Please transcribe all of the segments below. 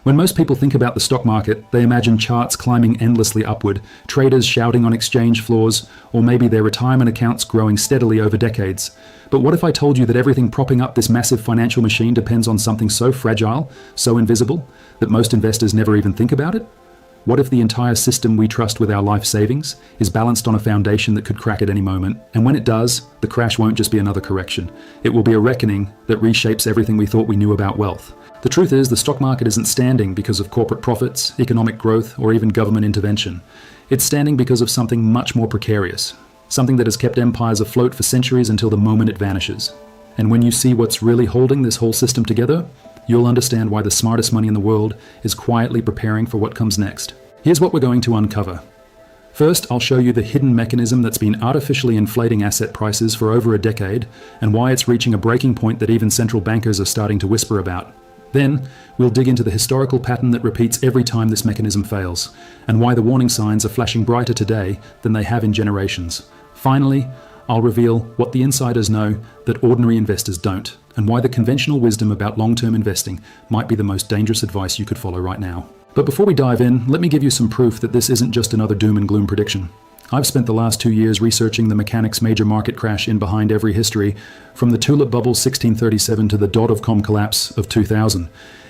When most people think about the stock market, they imagine charts climbing endlessly upward, traders shouting on exchange floors, or maybe their retirement accounts growing steadily over decades. But what if I told you that everything propping up this massive financial machine depends on something so fragile, so invisible, that most investors never even think about it? What if the entire system we trust with our life savings is balanced on a foundation that could crack at any moment? And when it does, the crash won't just be another correction. It will be a reckoning that reshapes everything we thought we knew about wealth. The truth is, the stock market isn't standing because of corporate profits, economic growth, or even government intervention. It's standing because of something much more precarious, something that has kept empires afloat for centuries until the moment it vanishes. And when you see what's really holding this whole system together, you'll understand why the smartest money in the world is quietly preparing for what comes next. Here's what we're going to uncover. First, I'll show you the hidden mechanism that's been artificially inflating asset prices for over a decade, and why it's reaching a breaking point that even central bankers are starting to whisper about. Then, we'll dig into the historical pattern that repeats every time this mechanism fails, and why the warning signs are flashing brighter today than they have in generations. Finally, I'll reveal what the insiders know that ordinary investors don't, and why the conventional wisdom about long-term investing might be the most dangerous advice you could follow right now. But before we dive in, let me give you some proof that this isn't just another doom and gloom prediction. I've spent the last 2 years researching the mechanics major market crash in behind every history, from the tulip bubble 1637 to the dot-com collapse of 2000.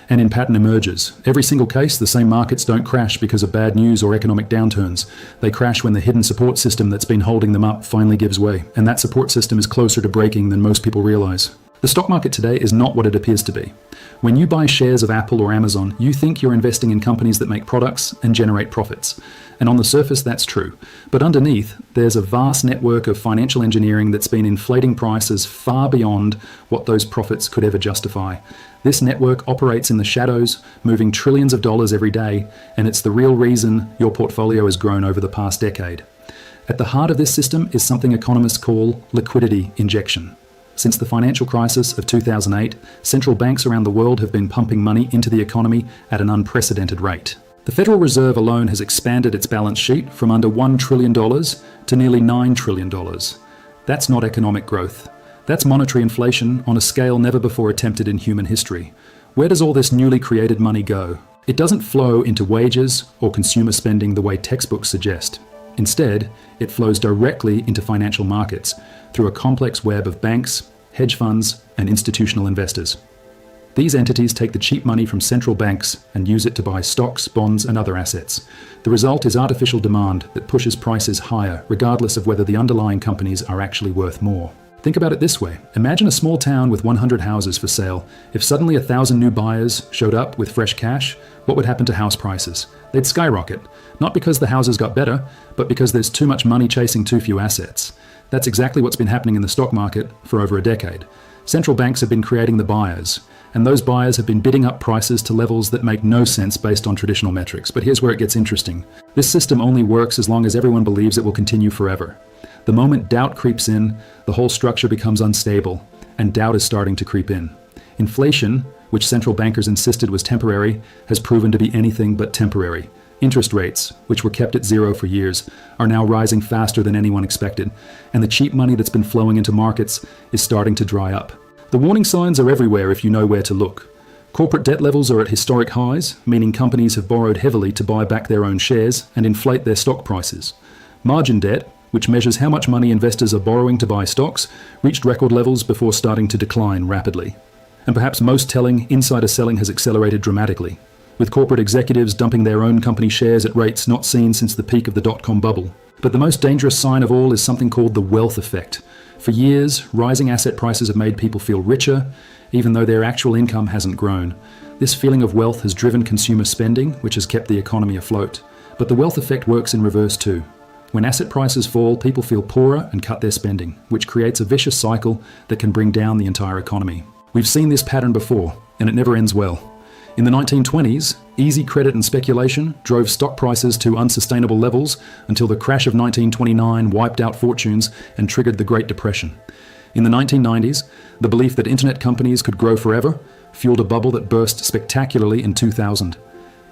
And in pattern emerges. Every single case, the same markets don't crash because of bad news or economic downturns. They crash when the hidden support system that's been holding them up finally gives way. And that support system is closer to breaking than most people realize. The stock market today is not what it appears to be. When you buy shares of Apple or Amazon, you think you're investing in companies that make products and generate profits. And on the surface, that's true. But underneath, there's a vast network of financial engineering that's been inflating prices far beyond what those profits could ever justify. This network operates in the shadows, moving trillions of dollars every day, and it's the real reason your portfolio has grown over the past decade. At the heart of this system is something economists call liquidity injection. Since the financial crisis of 2008, central banks around the world have been pumping money into the economy at an unprecedented rate. The Federal Reserve alone has expanded its balance sheet from under $1 trillion to nearly $9 trillion. That's not economic growth. That's monetary inflation on a scale never before attempted in human history. Where does all this newly created money go? It doesn't flow into wages or consumer spending the way textbooks suggest. Instead, it flows directly into financial markets through a complex web of banks, hedge funds, and institutional investors. These entities take the cheap money from central banks and use it to buy stocks, bonds, and other assets. The result is artificial demand that pushes prices higher, regardless of whether the underlying companies are actually worth more. Think about it this way. Imagine a small town with 100 houses for sale. If suddenly 1,000 new buyers showed up with fresh cash, what would happen to house prices? They'd skyrocket. Not because the houses got better, but because there's too much money chasing too few assets. That's exactly what's been happening in the stock market for over a decade. Central banks have been creating the buyers, and those buyers have been bidding up prices to levels that make no sense based on traditional metrics. But here's where it gets interesting. This system only works as long as everyone believes it will continue forever. The moment doubt creeps in, the whole structure becomes unstable, and doubt is starting to creep in. Inflation, which central bankers insisted was temporary, has proven to be anything but temporary. Interest rates, which were kept at zero for years, are now rising faster than anyone expected, and the cheap money that's been flowing into markets is starting to dry up. The warning signs are everywhere if you know where to look. Corporate debt levels are at historic highs, meaning companies have borrowed heavily to buy back their own shares and inflate their stock prices. Margin debt, which measures how much money investors are borrowing to buy stocks, reached record levels before starting to decline rapidly. And perhaps most telling, insider selling has accelerated dramatically, with corporate executives dumping their own company shares at rates not seen since the peak of the dot-com bubble. But the most dangerous sign of all is something called the wealth effect. For years, rising asset prices have made people feel richer, even though their actual income hasn't grown. This feeling of wealth has driven consumer spending, which has kept the economy afloat. But the wealth effect works in reverse too. When asset prices fall, people feel poorer and cut their spending, which creates a vicious cycle that can bring down the entire economy. We've seen this pattern before, and it never ends well. In the 1920s, easy credit and speculation drove stock prices to unsustainable levels until the crash of 1929 wiped out fortunes and triggered the Great Depression. In the 1990s, the belief that internet companies could grow forever fueled a bubble that burst spectacularly in 2000.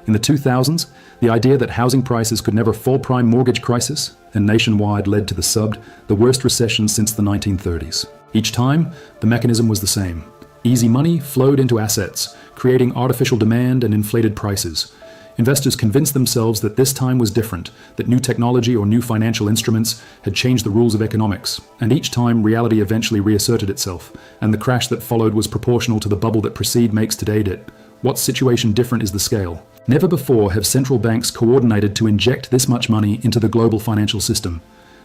In the 2000s, the idea that housing prices could never fall prime mortgage crisis and nationwide led to the worst recession since the 1930s. Each time, the mechanism was the same. Easy money flowed into assets, creating artificial demand and inflated prices. Investors convinced themselves that this time was different, that new technology or new financial instruments had changed the rules of economics, and each time reality eventually reasserted itself, and the crash that followed was proportional to the bubble that preceded makes today it. What situation different is the scale? Never before have central banks coordinated to inject this much money into the global financial system.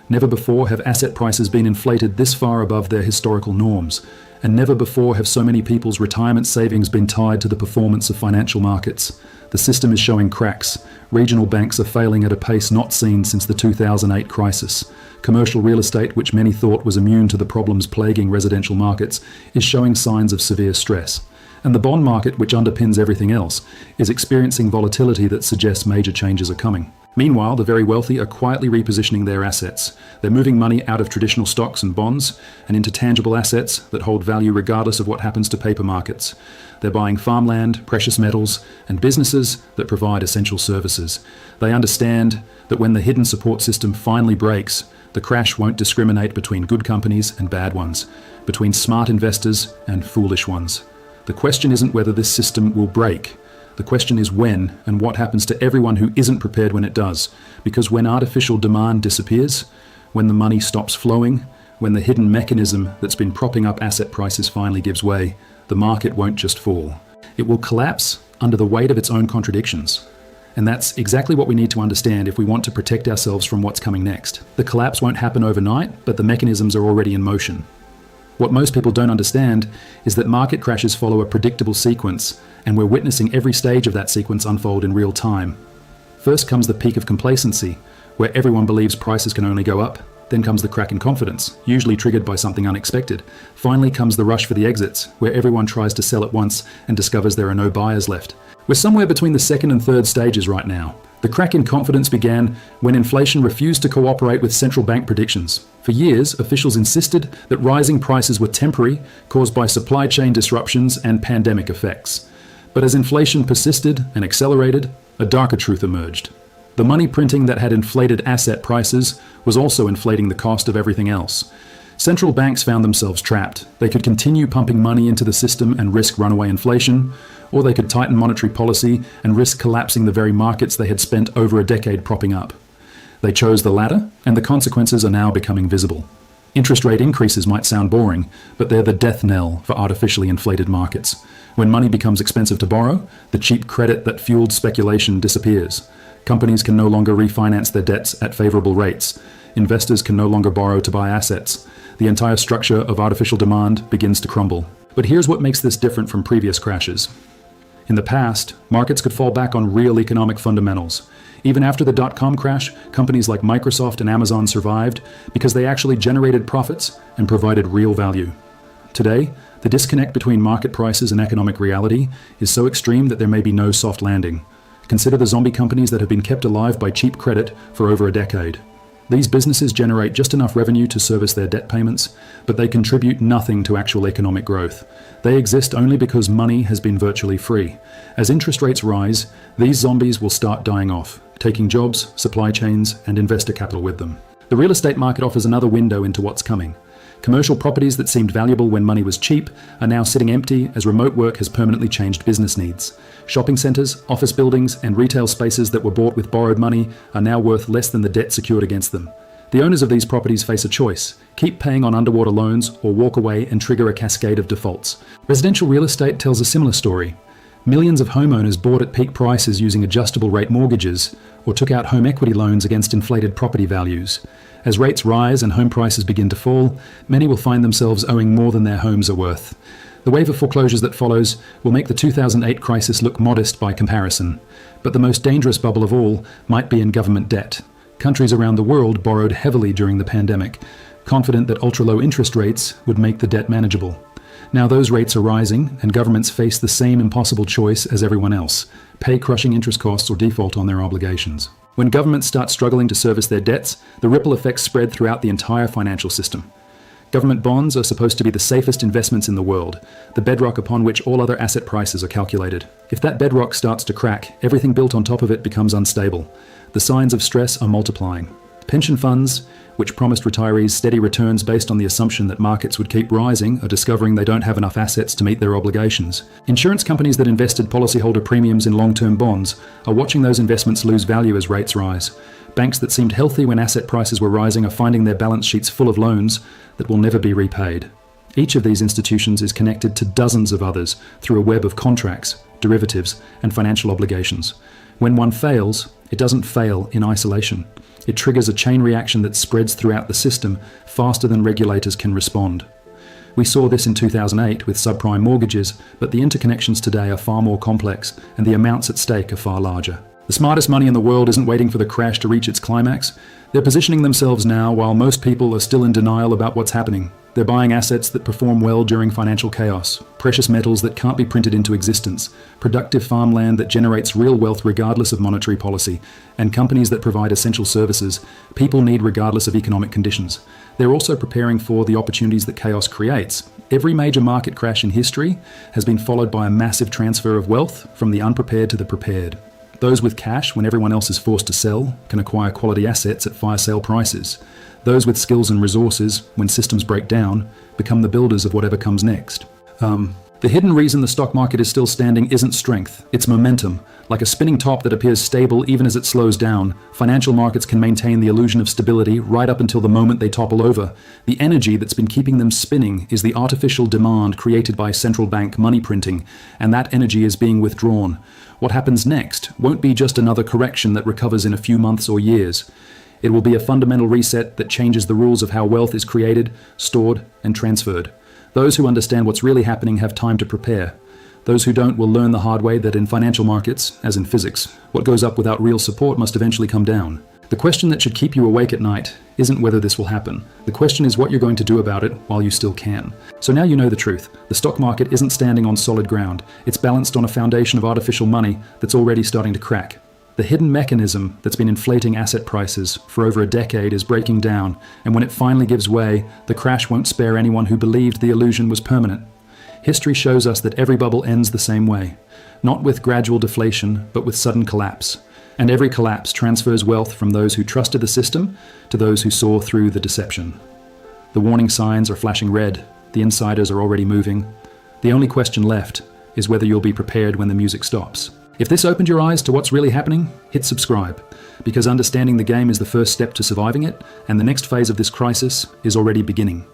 Never before have asset prices been inflated this far above their historical norms. And never before have so many people's retirement savings been tied to the performance of financial markets. The system is showing cracks. Regional banks are failing at a pace not seen since the 2008 crisis. Commercial real estate, which many thought was immune to the problems plaguing residential markets, is showing signs of severe stress. And the bond market, which underpins everything else, is experiencing volatility that suggests major changes are coming. Meanwhile, the very wealthy are quietly repositioning their assets. They're moving money out of traditional stocks and bonds and into tangible assets that hold value regardless of what happens to paper markets. They're buying farmland, precious metals, and businesses that provide essential services. They understand that when the hidden support system finally breaks, the crash won't discriminate between good companies and bad ones, between smart investors and foolish ones. The question isn't whether this system will break. The question is when and what happens to everyone who isn't prepared when it does. Because when artificial demand disappears, when the money stops flowing, when the hidden mechanism that's been propping up asset prices finally gives way, the market won't just fall. It will collapse under the weight of its own contradictions. And that's exactly what we need to understand if we want to protect ourselves from what's coming next. The collapse won't happen overnight, but the mechanisms are already in motion. What most people don't understand is that market crashes follow a predictable sequence, and we're witnessing every stage of that sequence unfold in real time. First comes the peak of complacency, where everyone believes prices can only go up. Then comes the crack in confidence, usually triggered by something unexpected. Finally comes the rush for the exits, where everyone tries to sell at once and discovers there are no buyers left. We're somewhere between the second and third stages right now. The crack in confidence began when inflation refused to cooperate with central bank predictions. For years, officials insisted that rising prices were temporary, caused by supply chain disruptions and pandemic effects. But as inflation persisted and accelerated, a darker truth emerged. The money printing that had inflated asset prices was also inflating the cost of everything else. Central banks found themselves trapped. They could continue pumping money into the system and risk runaway inflation, or they could tighten monetary policy and risk collapsing the very markets they had spent over a decade propping up. They chose the latter, and the consequences are now becoming visible. Interest rate increases might sound boring, but they're the death knell for artificially inflated markets. When money becomes expensive to borrow, the cheap credit that fueled speculation disappears. Companies can no longer refinance their debts at favorable rates. Investors can no longer borrow to buy assets. The entire structure of artificial demand begins to crumble. But here's what makes this different from previous crashes. In the past, markets could fall back on real economic fundamentals. Even after the dot-com crash, companies like Microsoft and Amazon survived because they actually generated profits and provided real value. Today, the disconnect between market prices and economic reality is so extreme that there may be no soft landing. Consider the zombie companies that have been kept alive by cheap credit for over a decade. These businesses generate just enough revenue to service their debt payments, but they contribute nothing to actual economic growth. They exist only because money has been virtually free. As interest rates rise, these zombies will start dying off, taking jobs, supply chains, and investor capital with them. The real estate market offers another window into what's coming. Commercial properties that seemed valuable when money was cheap are now sitting empty as remote work has permanently changed business needs. Shopping centres, office buildings, and retail spaces that were bought with borrowed money are now worth less than the debt secured against them. The owners of these properties face a choice: keep paying on underwater loans or walk away and trigger a cascade of defaults. Residential real estate tells a similar story. Millions of homeowners bought at peak prices using adjustable rate mortgages or took out home equity loans against inflated property values. As rates rise and home prices begin to fall, many will find themselves owing more than their homes are worth. The wave of foreclosures that follows will make the 2008 crisis look modest by comparison. But the most dangerous bubble of all might be in government debt. Countries around the world borrowed heavily during the pandemic, confident that ultra-low interest rates would make the debt manageable. Now those rates are rising, and governments face the same impossible choice as everyone else: pay crushing interest costs or default on their obligations. When governments start struggling to service their debts, the ripple effects spread throughout the entire financial system. Government bonds are supposed to be the safest investments in the world, the bedrock upon which all other asset prices are calculated. If that bedrock starts to crack, everything built on top of it becomes unstable. The signs of stress are multiplying. Pension funds, which promised retirees steady returns based on the assumption that markets would keep rising, are discovering they don't have enough assets to meet their obligations. Insurance companies that invested policyholder premiums in long-term bonds are watching those investments lose value as rates rise. Banks that seemed healthy when asset prices were rising are finding their balance sheets full of loans that will never be repaid. Each of these institutions is connected to dozens of others through a web of contracts, derivatives, and financial obligations. When one fails, it doesn't fail in isolation. It triggers a chain reaction that spreads throughout the system faster than regulators can respond. We saw this in 2008 with subprime mortgages, but the interconnections today are far more complex and the amounts at stake are far larger. The smartest money in the world isn't waiting for the crash to reach its climax. They're positioning themselves now while most people are still in denial about what's happening. They're buying assets that perform well during financial chaos, precious metals that can't be printed into existence, productive farmland that generates real wealth regardless of monetary policy, and companies that provide essential services people need regardless of economic conditions. They're also preparing for the opportunities that chaos creates. Every major market crash in history has been followed by a massive transfer of wealth from the unprepared to the prepared. Those with cash, when everyone else is forced to sell, can acquire quality assets at fire sale prices. Those with skills and resources, when systems break down, become the builders of whatever comes next. The hidden reason the stock market is still standing isn't strength, it's momentum. Like a spinning top that appears stable even as it slows down, financial markets can maintain the illusion of stability right up until the moment they topple over. The energy that's been keeping them spinning is the artificial demand created by central bank money printing, and that energy is being withdrawn. What happens next won't be just another correction that recovers in a few months or years. It will be a fundamental reset that changes the rules of how wealth is created, stored, and transferred. Those who understand what's really happening have time to prepare. Those who don't will learn the hard way that in financial markets, as in physics, what goes up without real support must eventually come down. The question that should keep you awake at night isn't whether this will happen. The question is what you're going to do about it while you still can. So now you know the truth. The stock market isn't standing on solid ground. It's balanced on a foundation of artificial money that's already starting to crack. The hidden mechanism that's been inflating asset prices for over a decade is breaking down, and when it finally gives way, the crash won't spare anyone who believed the illusion was permanent. History shows us that every bubble ends the same way, not with gradual deflation, but with sudden collapse. And every collapse transfers wealth from those who trusted the system to those who saw through the deception. The warning signs are flashing red, the insiders are already moving. The only question left is whether you'll be prepared when the music stops. If this opened your eyes to what's really happening, hit subscribe, because understanding the game is the first step to surviving it, and the next phase of this crisis is already beginning.